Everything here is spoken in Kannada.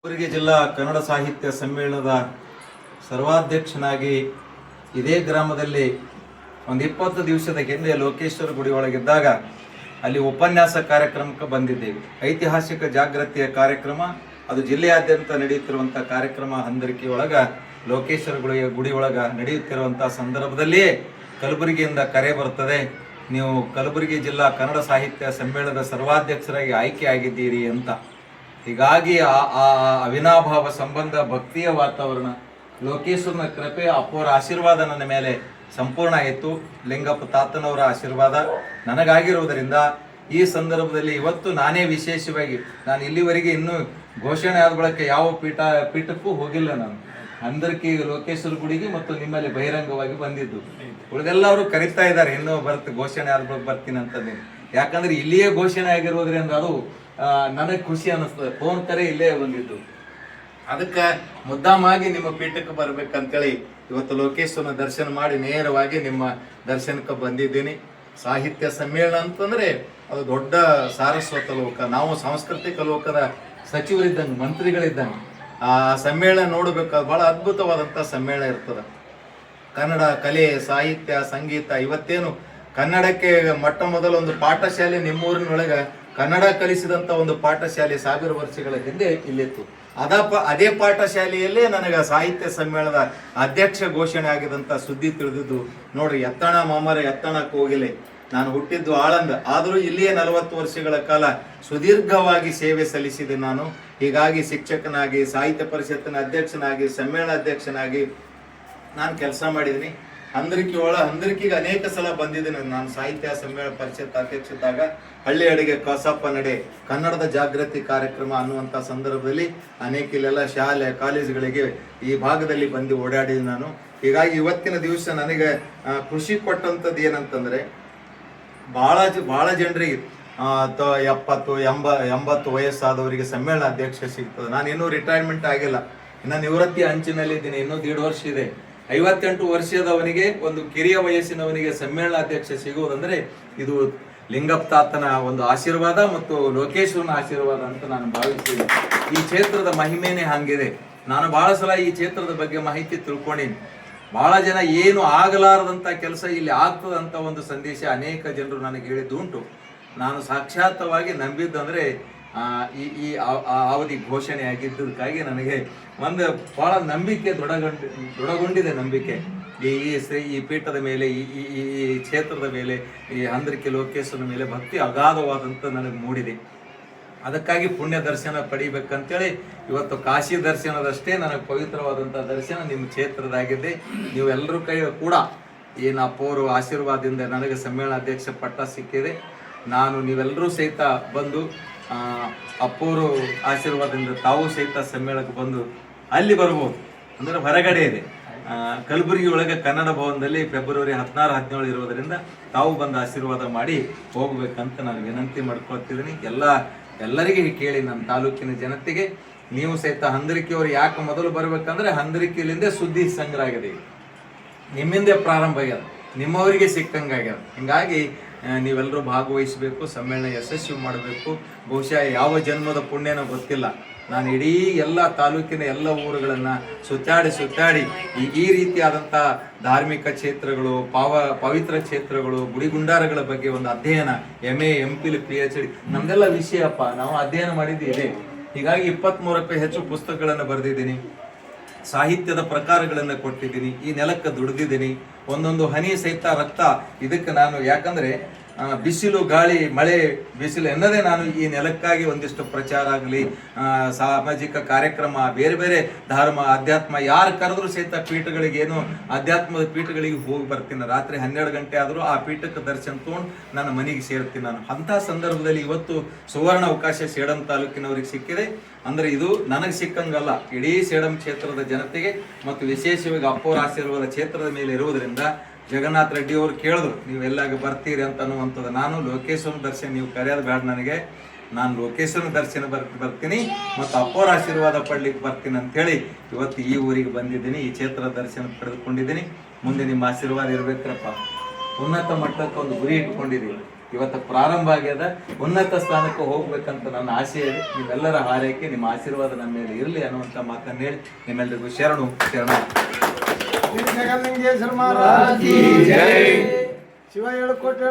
ಕಲಬುರಗಿ ಜಿಲ್ಲಾ ಕನ್ನಡ ಸಾಹಿತ್ಯ ಸಮ್ಮೇಳನದ ಸರ್ವಾಧ್ಯಕ್ಷನಾಗಿ ಇದೇ ಗ್ರಾಮದಲ್ಲಿ ಒಂದು 20 ದಿವಸದ ಹಿಂದೆ ಲೋಕೇಶ್ವರ ಗುಡಿ ಒಳಗಿದ್ದಾಗ ಅಲ್ಲಿ ಉಪನ್ಯಾಸ ಕಾರ್ಯಕ್ರಮಕ್ಕೆ ಬಂದಿದ್ದೇವೆ. ಐತಿಹಾಸಿಕ ಜಾಗೃತಿಯ ಕಾರ್ಯಕ್ರಮ, ಅದು ಜಿಲ್ಲೆಯಾದ್ಯಂತ ನಡೆಯುತ್ತಿರುವಂಥ ಕಾರ್ಯಕ್ರಮ. ಹಂದರಿಕೆ ಒಳಗ ಲೋಕೇಶ್ವರ ಗುಡಿ ಒಳಗ ನಡೆಯುತ್ತಿರುವಂಥ ಸಂದರ್ಭದಲ್ಲಿ ಕಲಬುರಗಿಯಿಂದ ಕರೆ ಬರ್ತದೆ, ನೀವು ಕಲಬುರಗಿ ಜಿಲ್ಲಾ ಕನ್ನಡ ಸಾಹಿತ್ಯ ಸಮ್ಮೇಳನದ ಸರ್ವಾಧ್ಯಕ್ಷರಾಗಿ ಆಯ್ಕೆ ಆಗಿದ್ದೀರಿ ಅಂತ. ಹೀಗಾಗಿ ಆ ಅವಿನಾಭಾವ ಸಂಬಂಧ, ಭಕ್ತಿಯ ವಾತಾವರಣ, ಲೋಕೇಶ್ವರನ ಕೃಪೆ, ಅಪ್ಪವರ ಆಶೀರ್ವಾದ ನನ್ನ ಮೇಲೆ ಸಂಪೂರ್ಣ ಆಯಿತು. ಲಿಂಗಪ್ಪ ತಾತನವರ ಆಶೀರ್ವಾದ ನನಗಾಗಿರುವುದರಿಂದ ಈ ಸಂದರ್ಭದಲ್ಲಿ ಇವತ್ತು ನಾನೇ ವಿಶೇಷವಾಗಿ, ನಾನು ಇಲ್ಲಿವರೆಗೆ ಇನ್ನೂ ಘೋಷಣೆ ಆದ ಬಳಿಕ ಯಾವ ಪೀಠಕ್ಕೂ ಹೋಗಿಲ್ಲ. ನಾನು ಹಂದರ್ಕಿ ಲೋಕೇಶ್ವರ ಗುಡಿಗೆ ಮತ್ತು ನಿಮ್ಮಲ್ಲಿ ಬಹಿರಂಗವಾಗಿ ಬಂದಿದ್ದು. ಉಳಿದೆಲ್ಲವರು ಕರಿತಾ ಇದ್ದಾರೆ, ಇನ್ನೂ ಘೋಷಣೆ ಆದ ಬಳಿಕ ಬರ್ತೀನಿ ಅಂತಂದು. ಯಾಕಂದ್ರೆ ಇಲ್ಲಿಯೇ ಘೋಷಣೆ ಆಗಿರೋದ್ರಿಂದ ಅದು ನನಗೆ ಖುಷಿ ಅನ್ನಿಸ್ತದೆ. ಫೋನ್ ಕರೆ ಇಲ್ಲೇ ಬಂದಿದ್ದು, ಅದಕ್ಕೆ ಮುದ್ದಾಮಾಗಿ ನಿಮ್ಮ ಪೀಠಕ್ಕೆ ಬರ್ಬೇಕಂತೇಳಿ ಇವತ್ತು ಲೋಕೇಶ್ವರನ ದರ್ಶನ ಮಾಡಿ ನೇರವಾಗಿ ನಿಮ್ಮ ದರ್ಶನಕ್ಕೆ ಬಂದಿದ್ದೀನಿ. ಸಾಹಿತ್ಯ ಸಮ್ಮೇಳನ ಅಂತಂದ್ರೆ ಅದು ದೊಡ್ಡ ಸಾರಸ್ವತ ಲೋಕ. ನಾವು ಸಾಂಸ್ಕೃತಿಕ ಲೋಕದ ಸಚಿವರಿದ್ದಂಗೆ, ಮಂತ್ರಿಗಳಿದ್ದಂಗೆ ಆ ಸಮ್ಮೇಳನ ನೋಡಬೇಕಾದ ಬಹಳ ಅದ್ಭುತವಾದಂಥ ಸಮ್ಮೇಳನ ಇರ್ತದೆ. ಕನ್ನಡ ಕಲೆ, ಸಾಹಿತ್ಯ, ಸಂಗೀತ, ಇವತ್ತೇನು ಕನ್ನಡಕ್ಕೆ ಮೊಟ್ಟ ಮೊದಲ ಒಂದು ಪಾಠಶಾಲೆ ನಿಮ್ಮೂರಿನೊಳಗೆ ಕನ್ನಡ ಕಲಿಸಿದಂಥ ಒಂದು ಪಾಠಶಾಲೆ 1000 ವರ್ಷಗಳ ಹಿಂದೆ ಇಲ್ಲಿತ್ತು. ಅದೇ ಪಾಠಶಾಲೆಯಲ್ಲೇ ನನಗೆ ಸಾಹಿತ್ಯ ಸಮ್ಮೇಳನದ ಅಧ್ಯಕ್ಷ ಘೋಷಣೆ ಆಗಿದಂಥ ಸುದ್ದಿ ತಿಳಿದಿದ್ದು. ನೋಡ್ರಿ, ಎತ್ತಣ ಮಾಮರ ಎತ್ತಣ ಕೋಗಿಲೆ. ನಾನು ಹುಟ್ಟಿದ್ದು ಆಳಂದ, ಆದರೂ ಇಲ್ಲಿಯೇ 40 ವರ್ಷಗಳ ಕಾಲ ಸುದೀರ್ಘವಾಗಿ ಸೇವೆ ಸಲ್ಲಿಸಿದೆ ನಾನು. ಹೀಗಾಗಿ ಶಿಕ್ಷಕನಾಗಿ, ಸಾಹಿತ್ಯ ಪರಿಷತ್ತಿನ ಅಧ್ಯಕ್ಷನಾಗಿ, ಸಮ್ಮೇಳನ ಅಧ್ಯಕ್ಷನಾಗಿ ನಾನು ಕೆಲಸ ಮಾಡಿದ್ದೀನಿ. ಹಂದರಿಕೆಗೆ ಅನೇಕ ಸಲ ಬಂದಿದ್ದೀನಿ ನಾನು. ಸಾಹಿತ್ಯ ಸಮ್ಮೇಳನ ಪರಿಷತ್ ಅಧ್ಯಕ್ಷದಾಗ ಹಳ್ಳಿ ಅಡಿಗೆ ಕಸಪ್ಪ ನಡೆ ಕನ್ನಡದ ಜಾಗೃತಿ ಕಾರ್ಯಕ್ರಮ ಅನ್ನುವಂಥ ಸಂದರ್ಭದಲ್ಲಿ ಅನೇಕ ಇಲ್ಲೆಲ್ಲ ಶಾಲೆ ಕಾಲೇಜುಗಳಿಗೆ ಈ ಭಾಗದಲ್ಲಿ ಬಂದು ಓಡಾಡಿದೆ ನಾನು. ಹೀಗಾಗಿ ಇವತ್ತಿನ ದಿವಸ ನನಗೆ ಖುಷಿ ಕೊಟ್ಟಂಥದ್ದು ಏನಂತಂದ್ರೆ, ಬಹಳ ಜನರಿಗೆ 70-80 ವಯಸ್ಸಾದವರಿಗೆ ಸಮ್ಮೇಳನ ಅಧ್ಯಕ್ಷ ಸಿಗ್ತದೆ. ನಾನು ಇನ್ನೂ ರಿಟೈರ್ಮೆಂಟ್ ಆಗಿಲ್ಲ, ಇನ್ನು ನಿವೃತ್ತಿ ಅಂಚಿನಲ್ಲಿ ಇದ್ದೀನಿ, ಇನ್ನೂ 1.5 ವರ್ಷ ಇದೆ. 58 ವರ್ಷದವನಿಗೆ, ಒಂದು ಕಿರಿಯ ವಯಸ್ಸಿನವನಿಗೆ ಸಮ್ಮೇಳನ ಅಧ್ಯಕ್ಷ ಸಿಗುವುದಂದ್ರೆ ಇದು ಲಿಂಗಪ್ಪ ತಾತನ ಒಂದು ಆಶೀರ್ವಾದ ಮತ್ತು ಲೋಕೇಶ್ವರನ ಆಶೀರ್ವಾದ ಅಂತ ನಾನು ಭಾವಿಸ್ತೀನಿ. ಈ ಕ್ಷೇತ್ರದ ಮಹಿಮೆನೇ ಹಂಗಿದೆ. ನಾನು ಬಹಳ ಸಲ ಈ ಕ್ಷೇತ್ರದ ಬಗ್ಗೆ ಮಾಹಿತಿ ತಿಳ್ಕೊಂಡೀನಿ. ಬಹಳ ಜನ ಏನು ಆಗಲಾರದಂಥ ಕೆಲಸ ಇಲ್ಲಿ ಆಗ್ತದಂತ ಒಂದು ಸಂದೇಶ ಅನೇಕ ಜನರು ನನಗೆ ಹೇಳಿದ್ದುಂಟು. ನಾನು ಸಾಕ್ಷಾತ್ವಾಗಿ ನಂಬಿದ್ದಂದ್ರೆ ಈ ಅವಧಿ ಘೋಷಣೆ ಆಗಿದ್ದಕ್ಕಾಗಿ ನನಗೆ ಒಂದು ಬಹಳ ನಂಬಿಕೆ ದೃಢಗೊಂಡಿದೆ. ನಂಬಿಕೆ ಈ ಪೀಠದ ಮೇಲೆ, ಈ ಕ್ಷೇತ್ರದ ಮೇಲೆ, ಈ ಹಂದರಿಕೆ ಲೋಕೇಶ್ವರನ ಮೇಲೆ ಭಕ್ತಿ ಅಗಾಧವಾದಂಥ ನನಗೆ ಮೂಡಿದೆ. ಅದಕ್ಕಾಗಿ ಪುಣ್ಯ ದರ್ಶನ ಪಡಿಬೇಕಂತೇಳಿ ಇವತ್ತು ಕಾಶಿ ದರ್ಶನದಷ್ಟೇ ನನಗೆ ಪವಿತ್ರವಾದಂಥ ದರ್ಶನ ನಿಮ್ಮ ಕ್ಷೇತ್ರದಾಗಿದೆ. ನೀವೆಲ್ಲರೂ ಕೈ ಕೂಡ ಏನು ಅಪ್ಪವರು ಆಶೀರ್ವಾದದಿಂದ ನನಗೆ ಸಮ್ಮೇಳನ ಅಧ್ಯಕ್ಷ ಪಟ್ಟ ಸಿಕ್ಕಿದೆ. ನೀವೆಲ್ಲರೂ ಸಹಿತ ಬಂದು ಅಪ್ಪವರು ಆಶೀರ್ವಾದದಿಂದ ತಾವು ಸಹಿತ ಸಮ್ಮೇಳನಕ್ಕೆ ಬಂದು ಅಲ್ಲಿ ಬರ್ಬೋದು. ಅಂದರೆ ಹೊರಗಡೆ ಇದೆ, ಕಲಬುರಗಿ ಒಳಗೆ ಕನ್ನಡ ಭವನದಲ್ಲಿ ಫೆಬ್ರವರಿ 16-17 ಇರೋದರಿಂದ ತಾವು ಬಂದು ಆಶೀರ್ವಾದ ಮಾಡಿ ಹೋಗ್ಬೇಕಂತ ನಾನು ವಿನಂತಿ ಮಾಡ್ಕೊಳ್ತಿದ್ದೀನಿ. ಎಲ್ಲರಿಗೆ ಕೇಳಿ, ನನ್ನ ತಾಲೂಕಿನ ಜನತೆಗೆ, ನೀವು ಸಹಿತ ಹಂದರಿಕೆಯವರು ಯಾಕೆ ಮೊದಲು ಬರ್ಬೇಕಂದ್ರೆ ಹಂದರಿಕೆಯಲ್ಲಿಂದ ಸುದ್ದಿ ಸಂಗ್ರಹ ಆಗಿದೆ, ನಿಮ್ಮಿಂದೇ ಪ್ರಾರಂಭ ಆಗ್ಯದ, ನಿಮ್ಮವರಿಗೆ ಸಿಕ್ಕಂಗಾಗ್ಯದ. ಹಿಂಗಾಗಿ ನೀವೆಲ್ಲರೂ ಭಾಗವಹಿಸಬೇಕು, ಸಮ್ಮೇಳನ ಯಶಸ್ವಿ ಮಾಡಬೇಕು. ಬಹುಶಃ ಯಾವ ಜನ್ಮದ ಪುಣ್ಯನೋ ಗೊತ್ತಿಲ್ಲ, ನಾನು ಇಡೀ ಎಲ್ಲ ತಾಲೂಕಿನ ಎಲ್ಲ ಊರುಗಳನ್ನು ಸುತ್ತಾಡಿ ಈ ರೀತಿಯಾದಂಥ ಧಾರ್ಮಿಕ ಕ್ಷೇತ್ರಗಳು, ಪವಿತ್ರ ಕ್ಷೇತ್ರಗಳು, ಗುಡಿಗುಂಡಾರಗಳ ಬಗ್ಗೆ ಒಂದು ಅಧ್ಯಯನ, MA, MPhil, PhD ನಮ್ದೆಲ್ಲ ವಿಷಯಪ್ಪ, ನಾವು ಅಧ್ಯಯನ ಮಾಡಿದ್ದೀವಿ. ಹೀಗಾಗಿ 23ಕ್ಕೂ ಹೆಚ್ಚು ಪುಸ್ತಕಗಳನ್ನು ಬರೆದಿದ್ದೀನಿ, ಸಾಹಿತ್ಯದ ಪ್ರಕಾರಗಳನ್ನು ಕೊಟ್ಟಿದ್ದೀನಿ, ಈ ನೆಲಕ್ಕೆ ದುಡಿದಿದ್ದೀನಿ. ಒಂದೊಂದು ಹನಿ ಸಹಿತ ರಕ್ತ ಇದಕ್ಕೆ ನಾನು, ಯಾಕಂದರೆ ಬಿಸಿಲು, ಗಾಳಿ, ಮಳೆ, ಬಿಸಿಲು ಎನ್ನದೇ ನಾನು ಈ ನೆಲಕ್ಕಾಗಿ ಒಂದಿಷ್ಟು ಪ್ರಚಾರ ಆಗಲಿ, ಸಾಮಾಜಿಕ ಕಾರ್ಯಕ್ರಮ, ಬೇರೆ ಬೇರೆ ಧರ್ಮ, ಅಧ್ಯಾತ್ಮ ಯಾರು ಕರೆದ್ರೂ ಸಹಿತ ಪೀಠಗಳಿಗೆ, ಏನು ಅಧ್ಯಾತ್ಮದ ಪೀಠಗಳಿಗೆ ಹೋಗಿ ಬರ್ತೀನಿ. ರಾತ್ರಿ 12 ಗಂಟೆ ಆದರೂ ಆ ಪೀಠಕ್ಕೆ ದರ್ಶನ ತೊಗೊಂಡು ನನ್ನ ಮನೆಗೆ ಸೇರ್ತೀನಿ ನಾನು. ಅಂಥ ಸಂದರ್ಭದಲ್ಲಿ ಇವತ್ತು ಸುವರ್ಣ ಅವಕಾಶ ಸೇಡಂ ತಾಲೂಕಿನವ್ರಿಗೆ ಸಿಕ್ಕಿದೆ. ಅಂದರೆ ಇದು ನನಗೆ ಸಿಕ್ಕಂಗಲ್ಲ, ಇಡೀ ಸೇಡಂ ಕ್ಷೇತ್ರದ ಜನತೆಗೆ ಮತ್ತು ವಿಶೇಷವಾಗಿ ಅಪ್ಪವರ ಆಶೀರ್ವಾದ ಕ್ಷೇತ್ರದ ಮೇಲೆ ಇರುವುದರಿಂದ ಜಗನ್ನಾಥ್ ರೆಡ್ಡಿ ಅವರು ಕೇಳಿದ್ರು, ನೀವೆಲ್ಲಾಗ ಬರ್ತೀರಿ ಅಂತ ಅನ್ನುವಂಥದ್ದು. ನಾನು ಲೋಕೇಶ್ವರನ ದರ್ಶನ ನೀವು ಕರೆಯೋದು ಬೇಡ ನನಗೆ, ನಾನು ಲೋಕೇಶ್ವರನ ದರ್ಶನ ಬರ್ತೀನಿ ಮತ್ತು ಅಪ್ಪವರ ಆಶೀರ್ವಾದ ಪಡ್ಲಿಕ್ಕೆ ಬರ್ತೀನಿ ಅಂತೇಳಿ ಇವತ್ತು ಈ ಊರಿಗೆ ಬಂದಿದ್ದೀನಿ, ಈ ಕ್ಷೇತ್ರದ ದರ್ಶನ ಪಡೆದುಕೊಂಡಿದ್ದೀನಿ. ಮುಂದೆ ನಿಮ್ಮ ಆಶೀರ್ವಾದ ಇರಬೇಕ್ರಪ್ಪ. ಉನ್ನತ ಮಟ್ಟಕ್ಕೆ ಒಂದು ಗುರಿ ಇಟ್ಕೊಂಡಿದ್ದೀವಿ. ಇವತ್ತು ಪ್ರಾರಂಭ ಆಗ್ಯದ. ಉನ್ನತ ಸ್ಥಾನಕ್ಕೆ ಹೋಗ್ಬೇಕಂತ ನನ್ನ ಆಸೆ ಇದೆ. ನಿಮ್ಮೆಲ್ಲರ ಹಾರೈಕೆ, ನಿಮ್ಮ ಆಶೀರ್ವಾದ ನಮ್ಮ ಮೇಲೆ ಇರಲಿ ಅನ್ನುವಂಥ ಮಾತನ್ನು ಹೇಳಿ ನಿಮ್ಮೆಲ್ಲರಿಗೂ ಶರಣು. ಜಗನ್ಲಿಂಗೇಶ್ವರ ಮಹಾರಾಜ್ ಕಿ ಜೈ. ಶಿವ 7 ಕೋಟಿ